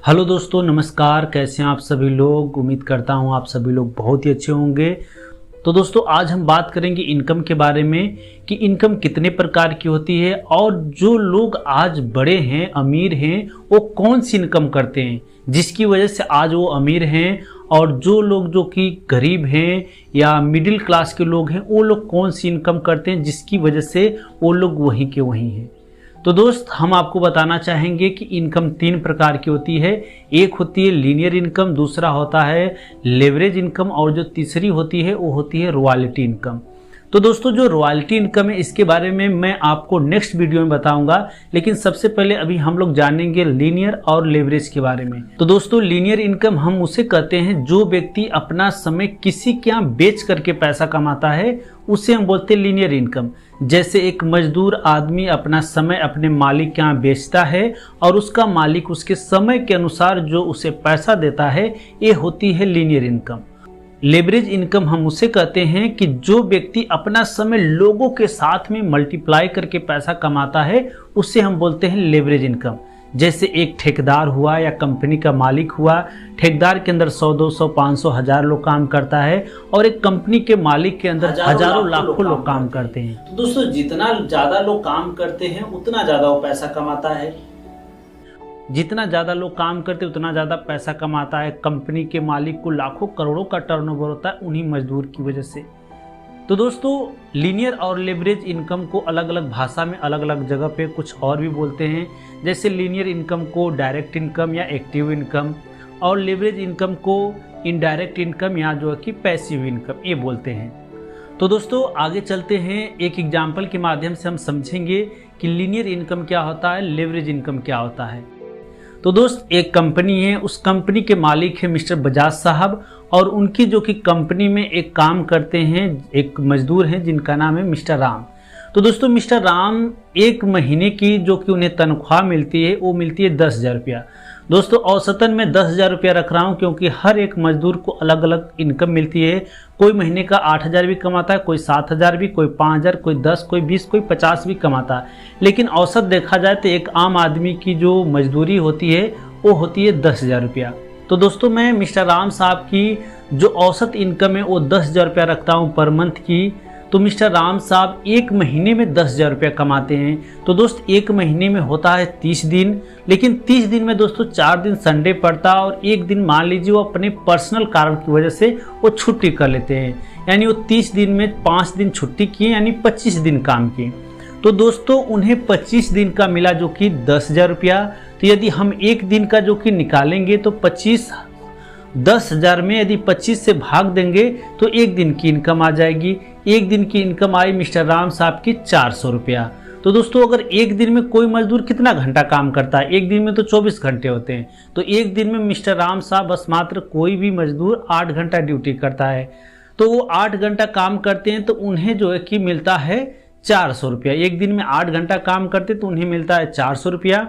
Hello दोस्तों, नमस्कार। कैसे हैं आप सभी लोग। उम्मीद करता हूं आप सभी लोग बहुत ही अच्छे होंगे। तो दोस्तों, आज हम बात करेंगे इनकम के बारे में कि इनकम कितने प्रकार की होती है और जो लोग आज बड़े हैं, अमीर हैं, वो कौन सी इनकम करते हैं जिसकी वजह से आज वो अमीर हैं, और जो लोग जो कि गरीब हैं या मिडिल क्लास के लोग हैं वो लोग कौन सी इनकम करते हैं जिसकी वजह से वो लोग वहीं के वहीं हैं। तो दोस्त, हम आपको बताना चाहेंगे कि इनकम तीन प्रकार की होती है। एक होती है लीनियर इनकम, दूसरा होता है लेवरेज इनकम, और जो तीसरी होती है वो होती है रॉयल्टी इनकम। तो दोस्तों, जो रॉयल्टी इनकम है इसके बारे में मैं आपको नेक्स्ट वीडियो में बताऊंगा, लेकिन सबसे पहले अभी हम लोग जानेंगे लीनियर और लेवरेज के बारे में। तो दोस्तों, लीनियर इनकम हम उसे कहते हैं जो व्यक्ति अपना समय किसी के यहाँ बेच करके पैसा कमाता है, उसे हम बोलते हैं लीनियर इनकम। जैसे एक मजदूर आदमी अपना समय अपने मालिक के यहाँ बेचता है और उसका मालिक उसके समय के अनुसार जो उसे पैसा देता है, ये होती है लीनियर इनकम। लेवरेज इनकम हम उसे कहते हैं कि जो व्यक्ति अपना समय लोगों के साथ में मल्टीप्लाई करके पैसा कमाता है, उसे हम बोलते हैं लेवरेज इनकम। जैसे एक ठेकेदार हुआ या कंपनी का मालिक हुआ, ठेकेदार के अंदर 100, 200, 500, 1000 लोग काम करता है, और एक कंपनी के मालिक के अंदर हजारों लाखों लोग काम करते हैं। तो दोस्तों, जितना ज्यादा लोग काम करते हैं उतना ज्यादा वो पैसा कमाता है। जितना ज़्यादा लोग काम करते उतना ज़्यादा पैसा कमाता है। कंपनी के मालिक को लाखों करोड़ों का टर्नओवर होता है उन्हीं मजदूर की वजह से। तो दोस्तों, लीनियर और लेवरेज इनकम को अलग अलग भाषा में अलग अलग जगह पे कुछ और भी बोलते हैं। जैसे लीनियर इनकम को डायरेक्ट इनकम या एक्टिव इनकम, और लेवरेज इनकम को इनडायरेक्ट इनकम या जो है कि पैसिव इनकम, ये बोलते हैं। तो दोस्तों, आगे चलते हैं। एक एग्जाम्पल के माध्यम से हम समझेंगे कि लीनियर इनकम क्या होता है, लेवरेज इनकम क्या होता है। तो दोस्त, एक कंपनी है, उस कंपनी के मालिक है मिस्टर बजाज साहब, और उनकी जो कि कंपनी में एक काम करते हैं एक मजदूर हैं जिनका नाम है मिस्टर राम। तो दोस्तों, मिस्टर राम एक महीने की जो कि उन्हें तनख्वाह मिलती है वो मिलती है 10,000 रुपया। दोस्तों, औसतन मैं 10,000 रुपया रख रहा हूँ क्योंकि हर एक मजदूर को अलग अलग इनकम मिलती है। कोई महीने का 8,000 भी कमाता है, कोई 7,000 भी, कोई 5,000, कोई 10, कोई 20, कोई 50 भी कमाता है। लेकिन औसत देखा जाए तो एक आम आदमी की जो मजदूरी होती है वो होती है 10,000 रुपया। तो दोस्तों, मैं मिस्टर राम साहब की जो औसत इनकम है वो 10,000 रुपया रखता हूँ पर मंथ की। तो मिस्टर राम साहब एक महीने में 10,000 रुपया कमाते हैं। तो दोस्त, एक महीने में होता है 30 दिन, लेकिन 30 दिन में दोस्तों 4 दिन संडे पड़ता है, और एक दिन मान लीजिए वो अपने पर्सनल कारण की वजह से वो छुट्टी कर लेते हैं। यानी वो 30 दिन में 5 दिन छुट्टी किए, यानी 25 दिन काम किए। तो दोस्तों, उन्हें 25 दिन का मिला जो कि 10,000 रुपया। तो यदि हम एक दिन का जो कि निकालेंगे तो 10,000 में यदि 25 से भाग देंगे तो एक दिन की इनकम आ जाएगी। एक दिन की इनकम आई मिस्टर राम साहब की 400 रुपया। तो दोस्तों, अगर एक दिन में कोई मजदूर कितना घंटा काम करता है, एक दिन में तो 24 घंटे होते हैं, तो एक दिन में मिस्टर राम साहब बस मात्र कोई भी मजदूर 8 घंटा ड्यूटी करता है। तो वो 8 घंटा काम करते हैं तो उन्हें जो है कि मिलता है 400 रुपया। एक दिन में 8 घंटा काम करते तो उन्हें मिलता है 400 रुपया।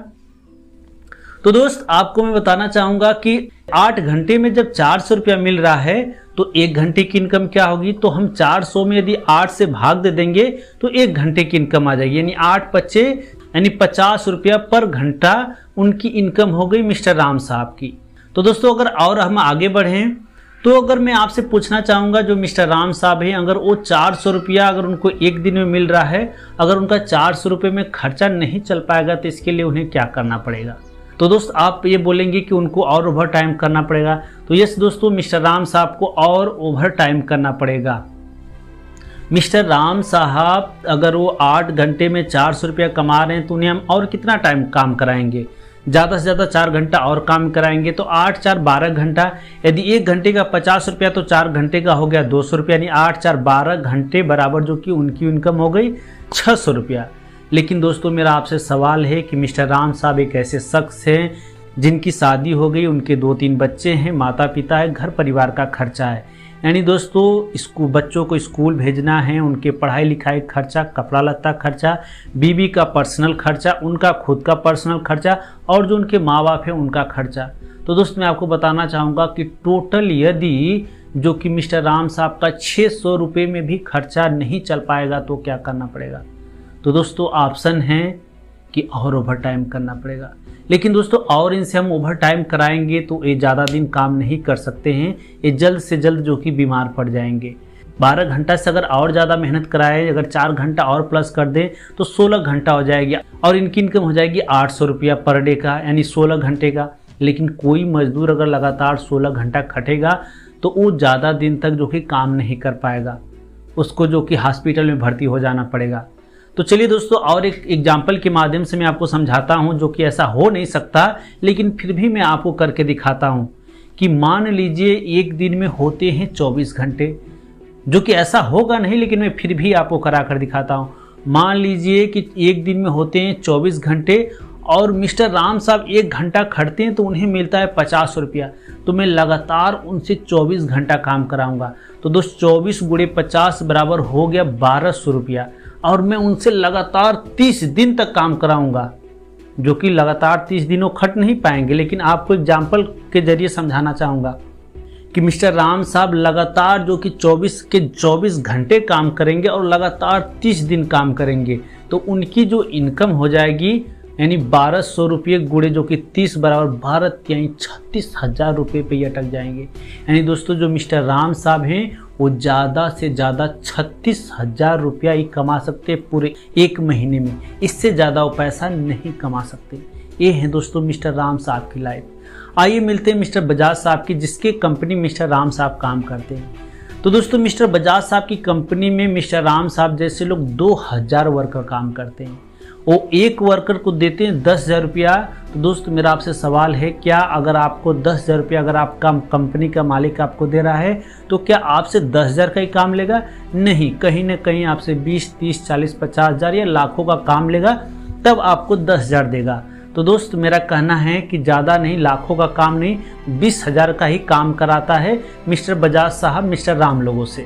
तो दोस्त, आपको मैं बताना चाहूंगा कि 8 घंटे में जब 400 रुपया मिल रहा है तो एक घंटे की इनकम क्या होगी। तो हम 400 में यदि 8 से भाग दे देंगे तो एक घंटे की इनकम आ जाएगी, यानी 8 पच्चे यानी 50 रुपया पर घंटा उनकी इनकम हो गई मिस्टर राम साहब की। तो दोस्तों, अगर और हम आगे बढ़ें तो अगर मैं आपसे पूछना चाहूँगा, जो मिस्टर राम साहब हैं, अगर वो 400 रुपया अगर उनको एक दिन में मिल रहा है, अगर उनका 400 रुपये में खर्चा नहीं चल पाएगा तो इसके लिए उन्हें क्या करना पड़ेगा। तो दोस्त, आप ये बोलेंगे कि उनको और ओवर टाइम करना पड़ेगा। तो यस दोस्तों, मिस्टर राम साहब को और ओवर टाइम करना पड़ेगा। मिस्टर राम साहब अगर वो 8 घंटे में 400 रुपया कमा रहे हैं तो उन्हें हम और कितना टाइम काम कराएंगे, ज़्यादा से ज़्यादा 4 घंटा और काम कराएंगे। तो 8 4 12 घंटा, यदि एक घंटे का 50 रुपया तो 4 घंटे का हो गया 200 रुपया, यानी 8 4 12 घंटे बराबर जो कि उनकी इनकम हो गई 600 रुपया। लेकिन दोस्तों, मेरा आपसे सवाल है कि मिस्टर राम साहब एक ऐसे शख्स हैं जिनकी शादी हो गई, उनके 2-3 बच्चे हैं, माता पिता है, घर परिवार का खर्चा है। यानी दोस्तों, बच्चों को स्कूल भेजना है, उनके पढ़ाई लिखाई खर्चा, कपड़ा लत्ता खर्चा, बीवी का पर्सनल खर्चा, उनका खुद का पर्सनल खर्चा, और जो उनके माँ बाप हैं उनका खर्चा। तो दोस्त, मैं आपको बताना चाहूँगा कि टोटल यदि जो कि मिस्टर राम साहब का 600 रुपये में भी खर्चा नहीं चल पाएगा तो क्या करना पड़ेगा। तो दोस्तों, ऑप्शन है कि और ओवर टाइम करना पड़ेगा। लेकिन दोस्तों और इनसे हम ओवर टाइम कराएंगे तो ये ज़्यादा दिन काम नहीं कर सकते हैं, ये जल्द से जल्द जो कि बीमार पड़ जाएंगे। 12 घंटा से अगर और ज़्यादा मेहनत कराए, अगर 4 घंटा और प्लस कर दें तो 16 घंटा हो जाएगी और इनकी इनकम हो जाएगी 800 रुपया पर डे का, यानी 16 घंटे का। लेकिन कोई मजदूर अगर लगातार 16 घंटा खटेगा तो वो ज़्यादा दिन तक जो कि काम नहीं कर पाएगा, उसको जो कि हॉस्पिटल में भर्ती हो जाना पड़ेगा। तो चलिए दोस्तों और एक एग्जाम्पल के माध्यम से मैं आपको समझाता हूं, जो कि ऐसा हो नहीं सकता लेकिन फिर भी मैं आपको करके दिखाता हूं कि मान लीजिए एक दिन में होते हैं 24 घंटे, जो कि ऐसा होगा नहीं लेकिन मैं फिर भी आपको करा कर दिखाता हूं। मान लीजिए कि एक दिन में होते हैं 24 घंटे और मिस्टर राम साहब 1 घंटा खटते हैं तो उन्हें मिलता है 50 रुपया। तो मैं लगातार उनसे 24 घंटा काम कराऊंगा। तो दोस्त 24 गुणे 50 बराबर हो गया 1200 रुपया और मैं उनसे लगातार 30 दिन तक काम कराऊंगा, जो कि लगातार 30 दिनों खट नहीं पाएंगे। लेकिन आपको एग्जाम्पल के जरिए समझाना चाहूँगा कि मिस्टर राम साहब लगातार जो कि 24 के 24 घंटे काम करेंगे और लगातार 30 दिन काम करेंगे तो उनकी जो इनकम हो जाएगी यानी 1200 रुपये गुणे जो कि 30 बराबर 12 यानी 36,000 रुपये पे ये अटक जाएंगे। यानी दोस्तों जो मिस्टर राम साहब हैं वो ज़्यादा से ज़्यादा 36,000 रुपया ही कमा सकते हैं पूरे एक महीने में, इससे ज़्यादा वो पैसा नहीं कमा सकते। ये है दोस्तों मिस्टर राम साहब की लाइफ। आइए मिलते हैं मिस्टर बजाज साहब की, जिसके कंपनी मिस्टर राम साहब काम करते हैं। तो दोस्तों मिस्टर बजाज साहब की कंपनी में मिस्टर राम साहब जैसे लोग 2000 वर्कर काम करते हैं। वो एक वर्कर को देते हैं 10,000 रुपया। तो दोस्त मेरा आपसे सवाल है, क्या अगर आपको 10,000 रुपया अगर आपका कंपनी का मालिक आपको दे रहा है तो क्या आपसे 10,000 का ही काम लेगा? नहीं, कहीं ना कहीं आपसे 20, 30, 40, 50,000 या लाखों का काम लेगा, तब आपको 10,000 देगा। तो दोस्त मेरा कहना है कि ज़्यादा नहीं, लाखों का काम नहीं, 20,000 का ही काम कराता है मिस्टर बजाज साहब मिस्टर राम लोगों से।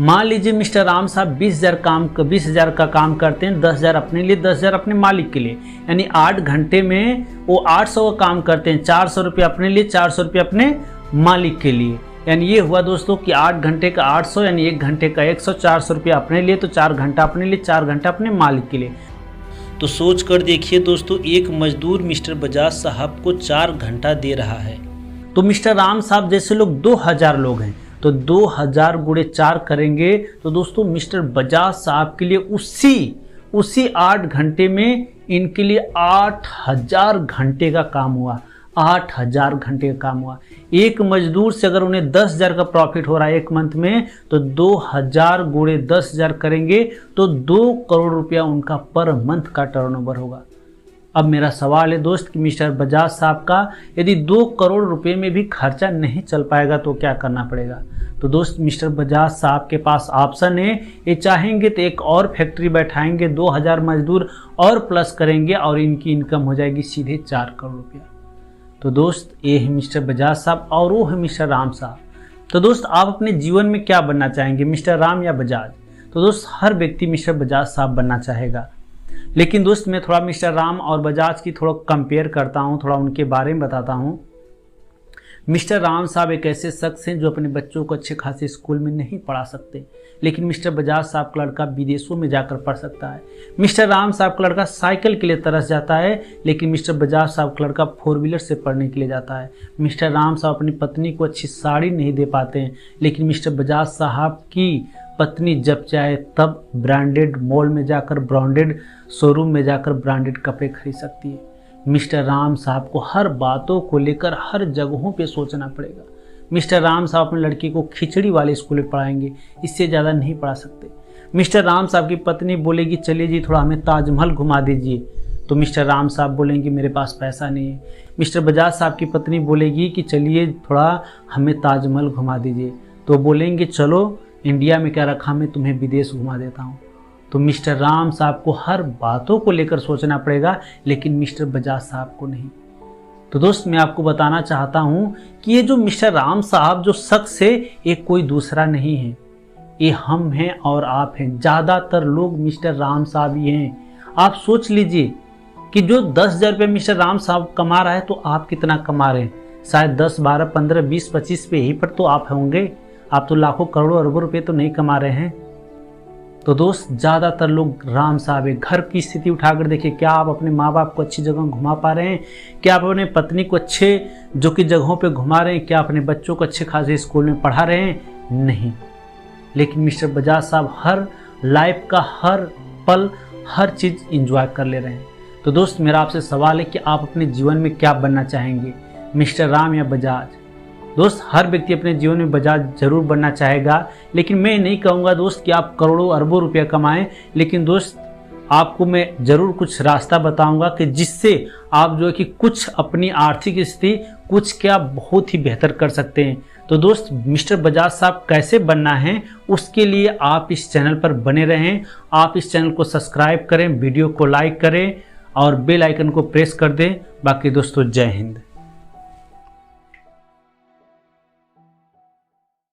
मान लीजिए मिस्टर राम साहब 20,000 का काम करते हैं, 10,000 अपने लिए, 10,000 अपने मालिक के लिए, यानी 8 घंटे में वो 800 का काम करते हैं। 400 रुपये अपने लिए, 400 रुपये अपने मालिक के लिए। यानी ये हुआ दोस्तों कि 8 घंटे का 800 यानी 1 घंटे का 100, 400 रुपये अपने लिए, तो 4 घंटा अपने लिए, 4 घंटा अपने मालिक के लिए। तो सोच कर देखिए दोस्तों, एक मजदूर मिस्टर बजाज साहब को 4 घंटा दे रहा है। तो मिस्टर राम साहब जैसे लोग 2000 लोग हैं, तो 2000 गुणे 4 करेंगे तो दोस्तों मिस्टर बजाज साहब के लिए उसी 8 घंटे में इनके लिए 8000 घंटे का काम हुआ। 8000 घंटे का काम हुआ। एक मजदूर से अगर उन्हें 10,000 का प्रॉफिट हो रहा है एक मंथ में, तो 2000 गुणे 10,000 करेंगे तो 2 करोड़ रुपया उनका पर मंथ का टर्नओवर होगा। अब मेरा सवाल है दोस्त कि मिस्टर बजाज साहब का यदि 2 करोड़ रुपए में भी खर्चा नहीं चल पाएगा तो क्या करना पड़ेगा? तो दोस्त मिस्टर बजाज साहब के पास ऑप्शन है, ये चाहेंगे तो एक और फैक्ट्री बैठाएंगे, 2000 मजदूर और प्लस करेंगे और इनकी इनकम हो जाएगी सीधे 4 करोड़ रुपया। तो दोस्त ये है मिस्टर बजाज साहब और वो है मिस्टर राम साहब। तो दोस्त आप अपने जीवन में क्या बनना चाहेंगे, मिस्टर राम या बजाज? तो दोस्त हर व्यक्ति मिस्टर बजाज साहब बनना चाहेगा। लेकिन दोस्त मैं थोड़ा मिस्टर राम और बजाज की थोड़ा कंपेयर करता हूँ, थोड़ा उनके बारे में बताता हूँ। मिस्टर राम साहब एक ऐसे शख्स हैं जो अपने बच्चों को अच्छे खासे स्कूल में नहीं पढ़ा सकते, लेकिन मिस्टर बजाज साहब का लड़का विदेशों में जाकर पढ़ सकता है। मिस्टर राम साहब का लड़का साइकिल के लिए तरस जाता है, लेकिन मिस्टर बजाज साहब का लड़का 4 व्हीलर से पढ़ने के लिए जाता है। मिस्टर राम साहब अपनी पत्नी को अच्छी साड़ी नहीं दे पाते हैं, लेकिन मिस्टर बजाज साहब की पत्नी जब चाहे तब ब्रांडेड मॉल में जाकर, ब्रांडेड शोरूम में जाकर ब्रांडेड कपड़े खरीद सकती है। मिस्टर राम साहब को हर बातों को लेकर हर जगहों पे सोचना पड़ेगा। मिस्टर राम साहब अपनी लड़की को खिचड़ी वाले स्कूल में पढ़ाएंगे, इससे ज़्यादा नहीं पढ़ा सकते। मिस्टर राम साहब की पत्नी बोलेगी चलिए जी थोड़ा हमें ताजमहल घुमा दीजिए, तो मिस्टर राम साहब बोलेंगे मेरे पास पैसा नहीं है। मिस्टर बजाज साहब की पत्नी बोलेगी कि चलिए थोड़ा हमें ताजमहल घुमा दीजिए, तो बोलेंगे चलो इंडिया में क्या रखा, मैं तुम्हें विदेश घुमा देता हूँ। तो मिस्टर राम साहब को हर बातों को लेकर सोचना पड़ेगा, लेकिन मिस्टर बजाज साहब को नहीं। तो दोस्त मैं आपको बताना चाहता हूँ कि ये जो मिस्टर राम साहब जो शख्स है ये कोई दूसरा नहीं है, ये हम हैं और आप हैं। ज़्यादातर लोग मिस्टर राम साहब ही हैं। आप सोच लीजिए कि जो 10,000 रुपये मिस्टर राम साहब कमा रहा है तो आप कितना कमा रहे हैं? शायद 10, 12, 15, 20, 25 पे ही पर तो आप होंगे। आप तो लाखों करोड़ों अरबों रुपये तो नहीं कमा रहे हैं। तो दोस्त ज़्यादातर लोग राम साहब है, घर की स्थिति उठाकर देखिए, क्या आप अपने माँ बाप को अच्छी जगह घुमा पा रहे हैं? क्या आप अपने पत्नी को अच्छे जो कि जगहों पे घुमा रहे हैं? क्या अपने बच्चों को अच्छे खासे स्कूल में पढ़ा रहे हैं? नहीं। लेकिन मिस्टर बजाज साहब हर लाइफ का हर पल हर चीज़ इंजॉय कर ले रहे हैं। तो दोस्त मेरा आपसे सवाल है कि आप अपने जीवन में क्या बनना चाहेंगे, मिस्टर राम या बजाज? दोस्त हर व्यक्ति अपने जीवन में बजाज जरूर बनना चाहेगा, लेकिन मैं नहीं कहूँगा दोस्त कि आप करोड़ों अरबों रुपया कमाएं, लेकिन दोस्त आपको मैं ज़रूर कुछ रास्ता बताऊंगा कि जिससे आप जो है कि कुछ अपनी आर्थिक स्थिति कुछ क्या बहुत ही बेहतर कर सकते हैं। तो दोस्त मिस्टर बजाज साहब कैसे बनना है उसके लिए आप इस चैनल पर बने रहें। आप इस चैनल को सब्सक्राइब करें, वीडियो को लाइक करें और बेल आइकन को प्रेस कर दें। बाकी दोस्तों जय हिंद।